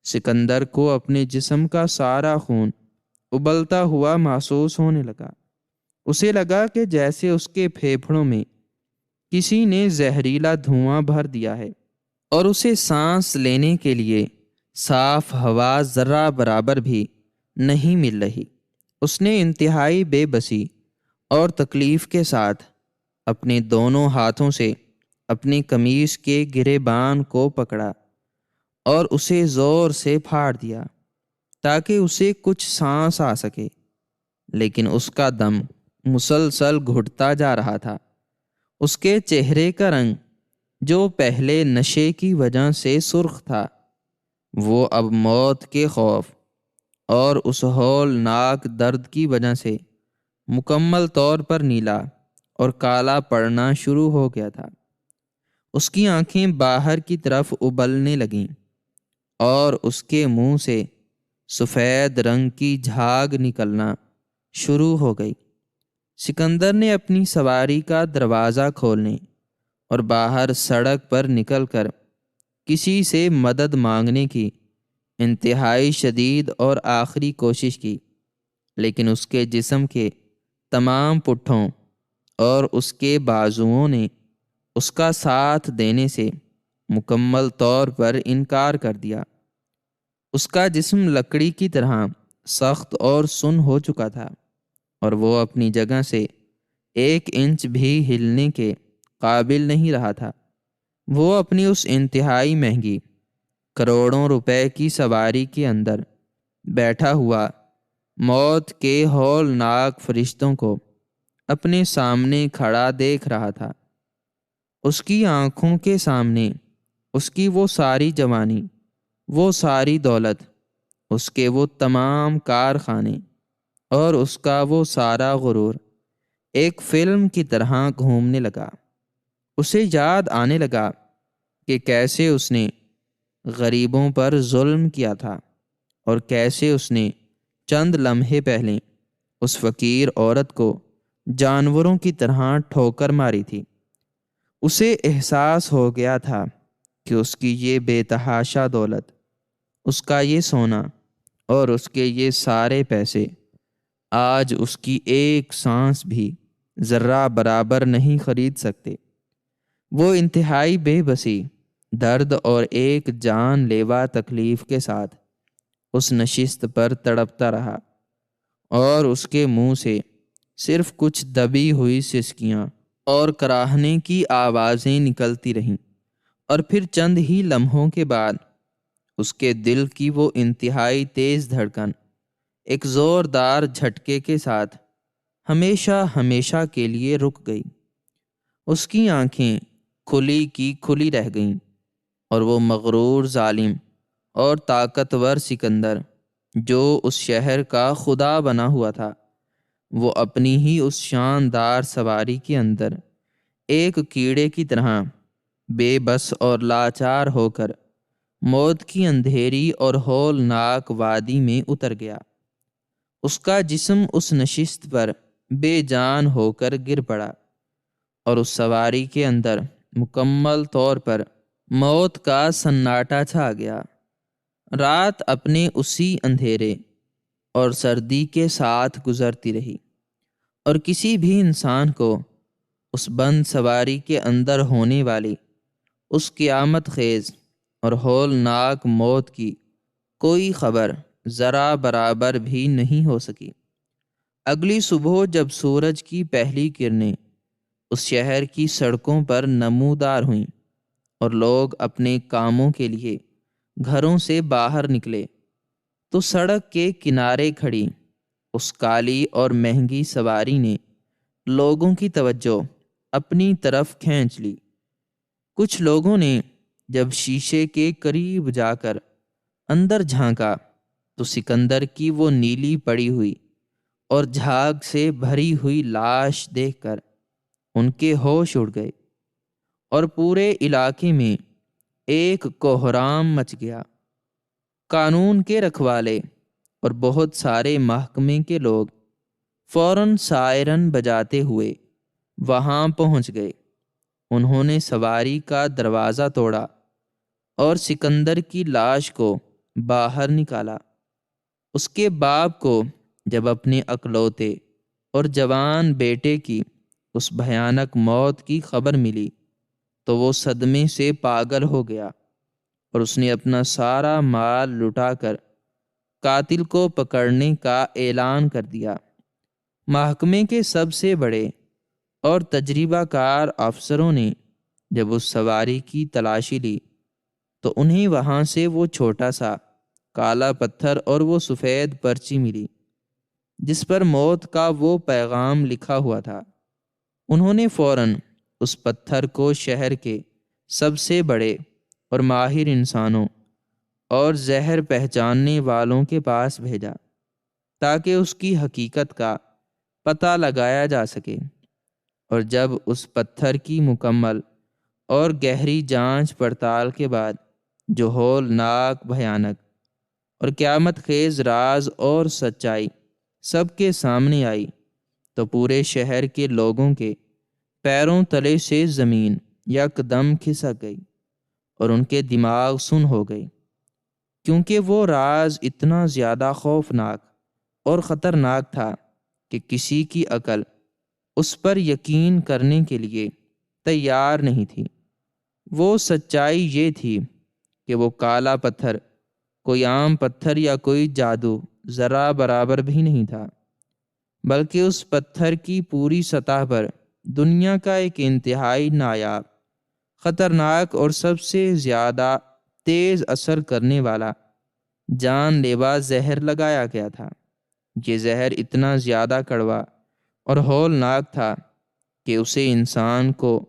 سکندر کو اپنے جسم کا سارا خون ابلتا ہوا محسوس ہونے لگا۔ اسے لگا کہ جیسے اس کے پھیپھڑوں میں کسی نے زہریلا دھواں بھر دیا ہے اور اسے سانس لینے کے لیے صاف ہوا ذرہ برابر بھی نہیں مل رہی۔ اس نے انتہائی بے بسی اور تکلیف کے ساتھ اپنے دونوں ہاتھوں سے اپنی قمیص کے گریبان کو پکڑا اور اسے زور سے پھاڑ دیا تاکہ اسے کچھ سانس آ سکے، لیکن اس کا دم مسلسل گھٹتا جا رہا تھا۔ اس کے چہرے کا رنگ جو پہلے نشے کی وجہ سے سرخ تھا، وہ اب موت کے خوف اور اس ہولناک درد کی وجہ سے مکمل طور پر نیلا اور کالا پڑنا شروع ہو گیا تھا۔ اس کی آنکھیں باہر کی طرف ابلنے لگیں اور اس کے منہ سے سفید رنگ کی جھاگ نکلنا شروع ہو گئی۔ سکندر نے اپنی سواری کا دروازہ کھولنے اور باہر سڑک پر نکل کر کسی سے مدد مانگنے کی انتہائی شدید اور آخری کوشش کی، لیکن اس کے جسم کے تمام پٹھوں اور اس کے بازوؤں نے اس کا ساتھ دینے سے مکمل طور پر انکار کر دیا۔ اس کا جسم لکڑی کی طرح سخت اور سن ہو چکا تھا، اور وہ اپنی جگہ سے 1 انچ بھی ہلنے کے قابل نہیں رہا تھا۔ وہ اپنی اس انتہائی مہنگی کروڑوں روپے کی سواری کے اندر بیٹھا ہوا موت کے ہولناک فرشتوں کو اپنے سامنے کھڑا دیکھ رہا تھا۔ اس کی آنکھوں کے سامنے اس کی وہ ساری جوانی، وہ ساری دولت، اس کے وہ تمام کارخانے اور اس کا وہ سارا غرور ایک فلم کی طرح گھومنے لگا۔ اسے یاد آنے لگا کہ کیسے اس نے غریبوں پر ظلم کیا تھا، اور کیسے اس نے چند لمحے پہلے اس فقیر عورت کو جانوروں کی طرح ٹھوکر ماری تھی۔ اسے احساس ہو گیا تھا کہ اس کی یہ بے تحاشا دولت، اس کا یہ سونا اور اس کے یہ سارے پیسے آج اس کی ایک سانس بھی ذرہ برابر نہیں خرید سکتے۔ وہ انتہائی بے بسی، درد اور ایک جان لیوا تکلیف کے ساتھ اس نشست پر تڑپتا رہا، اور اس کے منہ سے صرف کچھ دبی ہوئی سسکیاں اور کراہنے کی آوازیں نکلتی رہیں، اور پھر چند ہی لمحوں کے بعد اس کے دل کی وہ انتہائی تیز دھڑکن ایک زوردار جھٹکے کے ساتھ ہمیشہ ہمیشہ کے لیے رک گئی۔ اس کی آنکھیں کھلی کی کھلی رہ گئیں، اور وہ مغرور ظالم اور طاقتور سکندر جو اس شہر کا خدا بنا ہوا تھا، وہ اپنی ہی اس شاندار سواری کے اندر ایک کیڑے کی طرح بے بس اور لاچار ہو کر موت کی اندھیری اور ہولناک وادی میں اتر گیا۔ اس کا جسم اس نشست پر بے جان ہو کر گر پڑا، اور اس سواری کے اندر مکمل طور پر موت کا سناٹا چھا گیا۔ رات اپنے اسی اندھیرے اور سردی کے ساتھ گزرتی رہی، اور کسی بھی انسان کو اس بند سواری کے اندر ہونے والی اس قیامت خیز اور ہولناک موت کی کوئی خبر ذرا برابر بھی نہیں ہو سکی۔ اگلی صبح جب سورج کی پہلی کرنیں اس شہر کی سڑکوں پر نمودار ہوئیں اور لوگ اپنے کاموں کے لیے گھروں سے باہر نکلے، تو سڑک کے کنارے کھڑی اس کالی اور مہنگی سواری نے لوگوں کی توجہ اپنی طرف کھینچ لی۔ کچھ لوگوں نے جب شیشے کے قریب جا کر اندر جھانکا تو سکندر کی وہ نیلی پڑی ہوئی اور جھاگ سے بھری ہوئی لاش دیکھ کر ان کے ہوش اڑ گئے، اور پورے علاقے میں ایک کوہرام مچ گیا۔ قانون کے رکھوالے اور بہت سارے محکمے کے لوگ فوراً سائرن بجاتے ہوئے وہاں پہنچ گئے۔ انہوں نے سواری کا دروازہ توڑا اور سکندر کی لاش کو باہر نکالا۔ اس کے باپ کو جب اپنے اکلوتے اور جوان بیٹے کی اس بھیانک موت کی خبر ملی تو وہ صدمے سے پاگل ہو گیا، اور اس نے اپنا سارا مال لٹا کر قاتل کو پکڑنے کا اعلان کر دیا۔ محکمے کے سب سے بڑے اور تجربہ کار افسروں نے جب اس سواری کی تلاشی لی تو انہیں وہاں سے وہ چھوٹا سا کالا پتھر اور وہ سفید پرچی ملی جس پر موت کا وہ پیغام لکھا ہوا تھا۔ انہوں نے فوراً اس پتھر کو شہر کے سب سے بڑے اور ماہر انسانوں اور زہر پہچاننے والوں کے پاس بھیجا تاکہ اس کی حقیقت کا پتہ لگایا جا سکے۔ اور جب اس پتھر کی مکمل اور گہری جانچ پڑتال کے بعد جو ہولناک، بھیانک اور قیامت خیز راز اور سچائی سب کے سامنے آئی، تو پورے شہر کے لوگوں کے پیروں تلے سے زمین یکدم کھسک گئی اور ان کے دماغ سن ہو گئے، کیونکہ وہ راز اتنا زیادہ خوفناک اور خطرناک تھا کہ کسی کی عقل اس پر یقین کرنے کے لیے تیار نہیں تھی۔ وہ سچائی یہ تھی کہ وہ کالا پتھر کوئی عام پتھر یا کوئی جادو ذرا برابر بھی نہیں تھا، بلکہ اس پتھر کی پوری سطح پر دنیا کا ایک انتہائی نایاب، خطرناک اور سب سے زیادہ تیز اثر کرنے والا جان لیوا زہر لگایا گیا تھا۔ یہ زہر اتنا زیادہ کڑوا اور ہولناک تھا کہ اسے انسان کو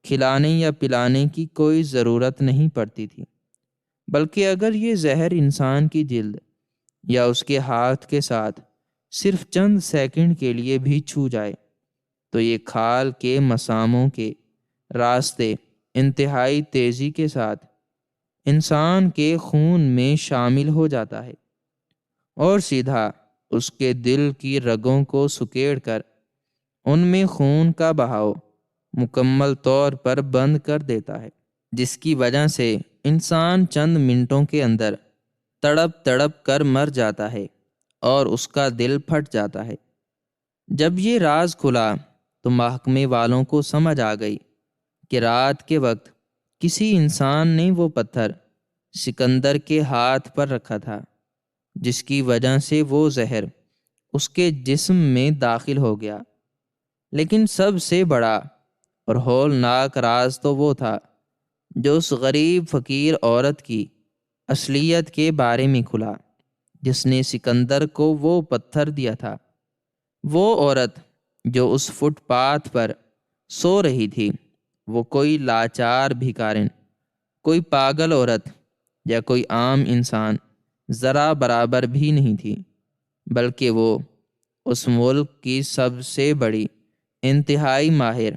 کھلانے یا پلانے کی کوئی ضرورت نہیں پڑتی تھی، بلکہ اگر یہ زہر انسان کی جلد یا اس کے ہاتھ کے ساتھ صرف چند سیکنڈ کے لیے بھی چھو جائے تو یہ کھال کے مساموں کے راستے انتہائی تیزی کے ساتھ انسان کے خون میں شامل ہو جاتا ہے اور سیدھا اس کے دل کی رگوں کو سکیڑ کر ان میں خون کا بہاؤ مکمل طور پر بند کر دیتا ہے، جس کی وجہ سے انسان چند منٹوں کے اندر تڑپ تڑپ کر مر جاتا ہے اور اس کا دل پھٹ جاتا ہے۔ جب یہ راز کھلا تو محکمے والوں کو سمجھ آ گئی کہ رات کے وقت کسی انسان نے وہ پتھر سکندر کے ہاتھ پر رکھا تھا، جس کی وجہ سے وہ زہر اس کے جسم میں داخل ہو گیا۔ لیکن سب سے بڑا اور ہولناک راز تو وہ تھا جو اس غریب فقیر عورت کی اصلیت کے بارے میں کھلا جس نے سکندر کو وہ پتھر دیا تھا۔ وہ عورت جو اس فٹ پاتھ پر سو رہی تھی، وہ کوئی لاچار بھکارن، کوئی پاگل عورت یا کوئی عام انسان ذرا برابر بھی نہیں تھی، بلکہ وہ اس ملک کی سب سے بڑی، انتہائی ماہر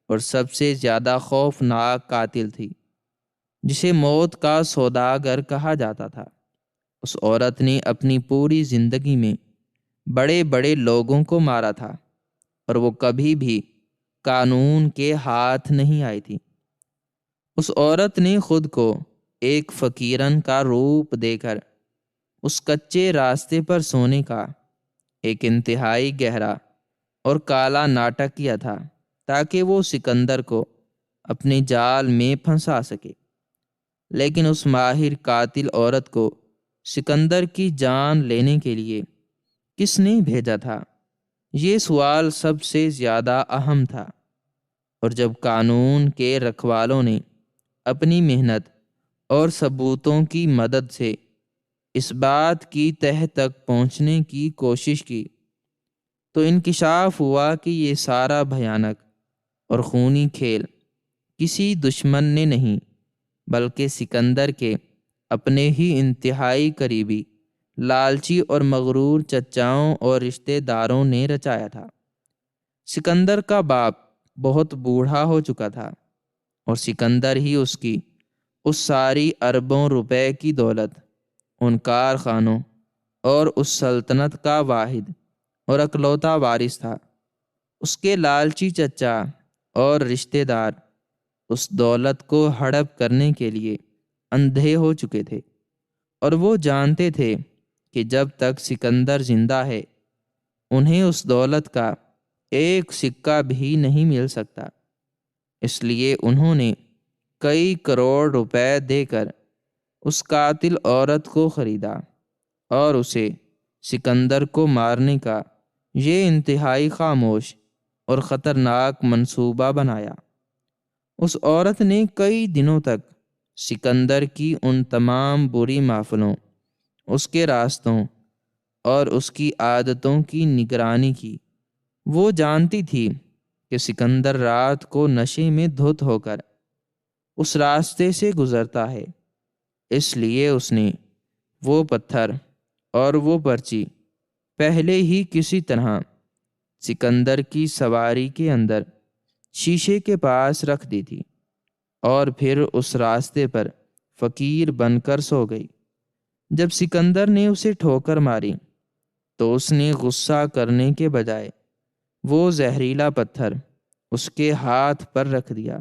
اور سب سے زیادہ خوفناک قاتل تھی، جسے موت کا سوداگر کہا جاتا تھا۔ اس عورت نے اپنی پوری زندگی میں بڑے بڑے لوگوں کو مارا تھا اور وہ کبھی بھی قانون کے ہاتھ نہیں آئی تھی۔ اس عورت نے خود کو ایک فقیرن کا روپ دے کر اس کچے راستے پر سونے کا ایک انتہائی گہرا اور کالا ناٹک کیا تھا تاکہ وہ سکندر کو اپنے جال میں پھنسا سکے۔ لیکن اس ماہر قاتل عورت کو سکندر کی جان لینے کے لیے کس نے بھیجا تھا؟ یہ سوال سب سے زیادہ اہم تھا، اور جب قانون کے رکھوالوں نے اپنی محنت اور ثبوتوں کی مدد سے اس بات کی تہہ تک پہنچنے کی کوشش کی تو انکشاف ہوا کہ یہ سارا بھیانک اور خونی کھیل کسی دشمن نے نہیں بلکہ سکندر کے اپنے ہی انتہائی قریبی، لالچی اور مغرور چچاؤں اور رشتہ داروں نے رچایا تھا۔ سکندر کا باپ بہت بوڑھا ہو چکا تھا اور سکندر ہی اس کی اس ساری اربوں روپے کی دولت، ان کارخانوں اور اس سلطنت کا واحد اور اکلوتا وارث تھا۔ اس کے لالچی چچا اور رشتہ دار اس دولت کو ہڑپ کرنے کے لیے اندھے ہو چکے تھے، اور وہ جانتے تھے کہ جب تک سکندر زندہ ہے انہیں اس دولت کا ایک سکہ بھی نہیں مل سکتا۔ اس لیے انہوں نے کئی کروڑ روپے دے کر اس قاتل عورت کو خریدا اور اسے سکندر کو مارنے کا یہ انتہائی خاموش اور خطرناک منصوبہ بنایا۔ اس عورت نے کئی دنوں تک سکندر کی ان تمام بری محفلوں، اس کے راستوں اور اس کی عادتوں کی نگرانی کی۔ وہ جانتی تھی کہ سکندر رات کو نشے میں دھت ہو کر اس راستے سے گزرتا ہے، اس لیے اس نے وہ پتھر اور وہ پرچی پہلے ہی کسی طرح سکندر کی سواری کے اندر شیشے کے پاس رکھ دی تھی، اور پھر اس راستے پر فقیر بن کر سو گئی۔ جب سکندر نے اسے ٹھوکر ماری تو اس نے غصہ کرنے کے بجائے وہ زہریلا پتھر اس کے ہاتھ پر رکھ دیا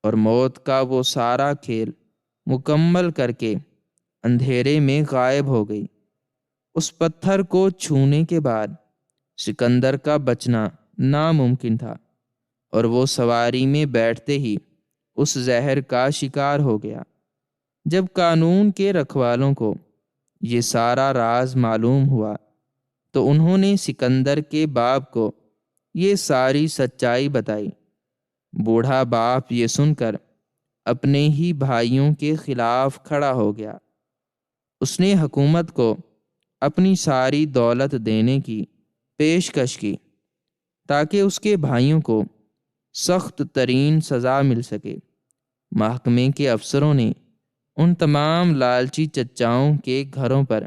اور موت کا وہ سارا کھیل مکمل کر کے اندھیرے میں غائب ہو گئی۔ اس پتھر کو چھونے کے بعد سکندر کا بچنا ناممکن تھا اور وہ سواری میں بیٹھتے ہی اس زہر کا شکار ہو گیا۔ جب قانون کے رکھوالوں کو یہ سارا راز معلوم ہوا تو انہوں نے سکندر کے باپ کو یہ ساری سچائی بتائی۔ بوڑھا باپ یہ سن کر اپنے ہی بھائیوں کے خلاف کھڑا ہو گیا۔ اس نے حکومت کو اپنی ساری دولت دینے کی پیشکش کی تاکہ اس کے بھائیوں کو سخت ترین سزا مل سکے۔ محکمے کے افسروں نے ان تمام لالچی چچاؤں کے گھروں پر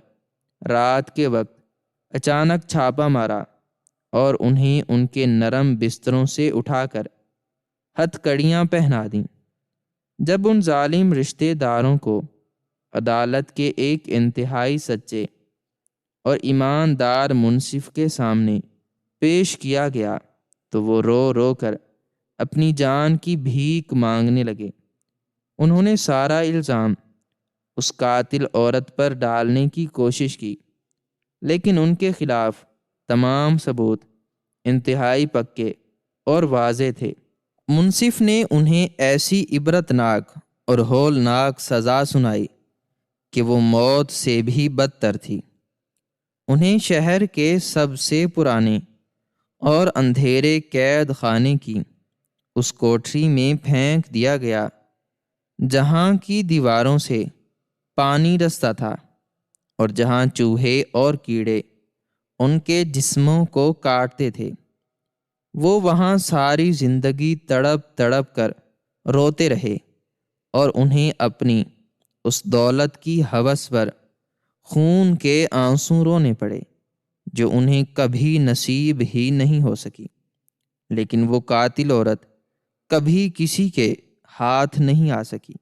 رات کے وقت اچانک چھاپا مارا اور انہیں ان کے نرم بستروں سے اٹھا کر ہتھ کڑیاں پہنا دیں۔ جب ان ظالم رشتہ داروں کو عدالت کے ایک انتہائی سچے اور ایماندار منصف کے سامنے پیش کیا گیا تو وہ رو رو کر اپنی جان کی بھیک مانگنے لگے۔ انہوں نے سارا الزام اس قاتل عورت پر ڈالنے کی کوشش کی، لیکن ان کے خلاف تمام ثبوت انتہائی پکے اور واضح تھے۔ منصف نے انہیں ایسی عبرتناک اور ہولناک سزا سنائی کہ وہ موت سے بھی بدتر تھی۔ انہیں شہر کے سب سے پرانے اور اندھیرے قید خانے کی اس کوٹری میں پھینک دیا گیا جہاں کی دیواروں سے پانی رستا تھا اور جہاں چوہے اور کیڑے ان کے جسموں کو کاٹتے تھے۔ وہ وہاں ساری زندگی تڑپ تڑپ کر روتے رہے اور انہیں اپنی اس دولت کی ہوس پر خون کے آنسو رونے پڑے جو انہیں کبھی نصیب ہی نہیں ہو سکی۔ لیکن وہ قاتل عورت کبھی کسی کے ہاتھ نہیں آ سکی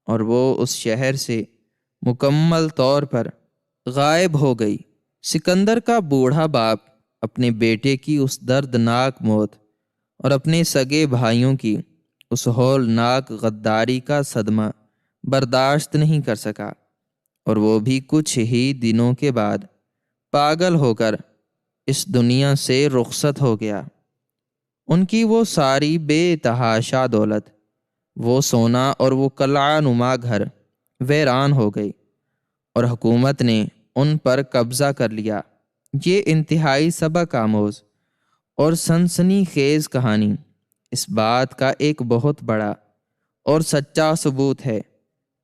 اور وہ اس شہر سے مکمل طور پر غائب ہو گئی۔ سکندر کا بوڑھا باپ اپنے بیٹے کی اس دردناک موت اور اپنے سگے بھائیوں کی اس ہولناک غداری کا صدمہ برداشت نہیں کر سکا اور وہ بھی کچھ ہی دنوں کے بعد پاگل ہو کر اس دنیا سے رخصت ہو گیا۔ ان کی وہ ساری بے تحاشا دولت، وہ سونا اور وہ قلعہ نما گھر ویران ہو گئی اور حکومت نے ان پر قبضہ کر لیا۔ یہ انتہائی سبق آموز اور سنسنی خیز کہانی اس بات کا ایک بہت بڑا اور سچا ثبوت ہے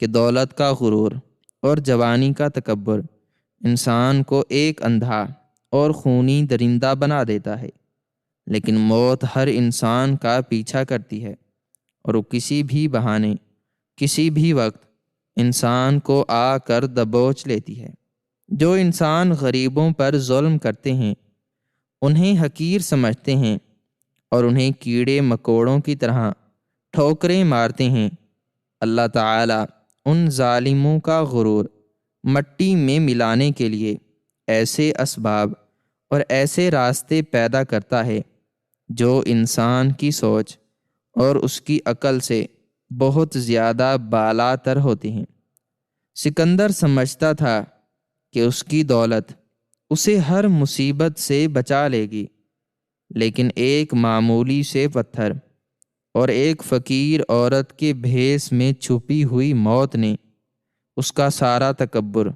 کہ دولت کا غرور اور جوانی کا تکبر انسان کو ایک اندھا اور خونی درندہ بنا دیتا ہے، لیکن موت ہر انسان کا پیچھا کرتی ہے اور وہ کسی بھی بہانے کسی بھی وقت انسان کو آ کر دبوچ لیتی ہے۔ جو انسان غریبوں پر ظلم کرتے ہیں، انہیں حقیر سمجھتے ہیں اور انہیں کیڑے مکوڑوں کی طرح ٹھوکریں مارتے ہیں، اللہ تعالیٰ ان ظالموں کا غرور مٹی میں ملانے کے لیے ایسے اسباب اور ایسے راستے پیدا کرتا ہے جو انسان کی سوچ اور اس کی عقل سے بہت زیادہ بالا تر ہوتے ہیں۔ سکندر سمجھتا تھا کہ اس کی دولت اسے ہر مصیبت سے بچا لے گی، لیکن ایک معمولی سے پتھر اور ایک فقیر عورت کے بھیس میں چھپی ہوئی موت نے اس کا سارا تکبر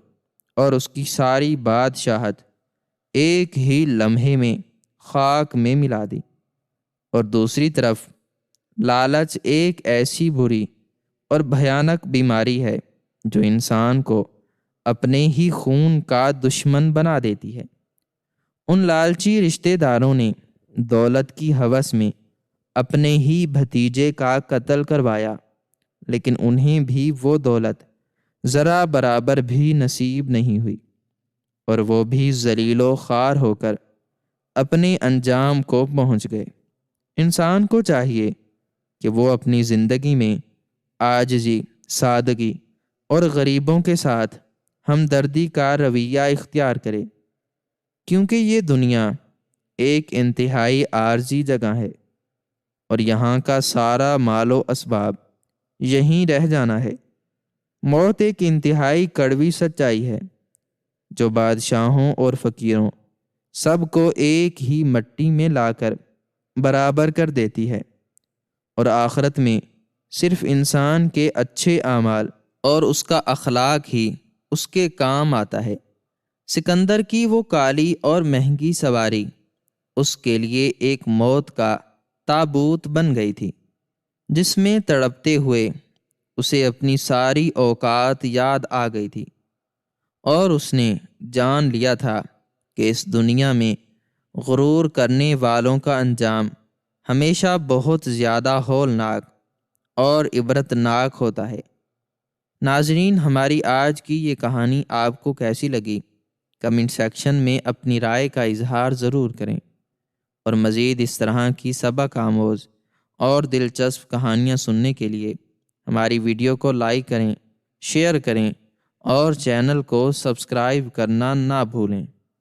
اور اس کی ساری بادشاہت ایک ہی لمحے میں خاک میں ملا دی۔ اور دوسری طرف لالچ ایک ایسی بری اور بھیانک بیماری ہے جو انسان کو اپنے ہی خون کا دشمن بنا دیتی ہے۔ ان لالچی رشتہ داروں نے دولت کی ہوس میں اپنے ہی بھتیجے کا قتل کروایا، لیکن انہیں بھی وہ دولت ذرا برابر بھی نصیب نہیں ہوئی اور وہ بھی ذلیل و خوار ہو کر اپنے انجام کو پہنچ گئے۔ انسان کو چاہیے کہ وہ اپنی زندگی میں عاجزی، سادگی اور غریبوں کے ساتھ ہمدردی کا رویہ اختیار کرے، کیونکہ یہ دنیا ایک انتہائی عارضی جگہ ہے اور یہاں کا سارا مال و اسباب یہیں رہ جانا ہے۔ موت ایک انتہائی کڑوی سچائی ہے جو بادشاہوں اور فقیروں سب کو ایک ہی مٹی میں لا کر برابر کر دیتی ہے، اور آخرت میں صرف انسان کے اچھے اعمال اور اس کا اخلاق ہی اس کے کام آتا ہے۔ سکندر کی وہ کالی اور مہنگی سواری اس کے لیے ایک موت کا تابوت بن گئی تھی، جس میں تڑپتے ہوئے اسے اپنی ساری اوقات یاد آ گئی تھی، اور اس نے جان لیا تھا کہ اس دنیا میں غرور کرنے والوں کا انجام ہمیشہ بہت زیادہ ہولناک اور عبرتناک ہوتا ہے۔ ناظرین، ہماری آج کی یہ کہانی آپ کو کیسی لگی؟ کمنٹ سیکشن میں اپنی رائے کا اظہار ضرور کریں، اور مزید اس طرح کی سبق آموز اور دلچسپ کہانیاں سننے کے لیے ہماری ویڈیو کو لائک کریں، شیئر کریں اور چینل کو سبسکرائب کرنا نہ بھولیں۔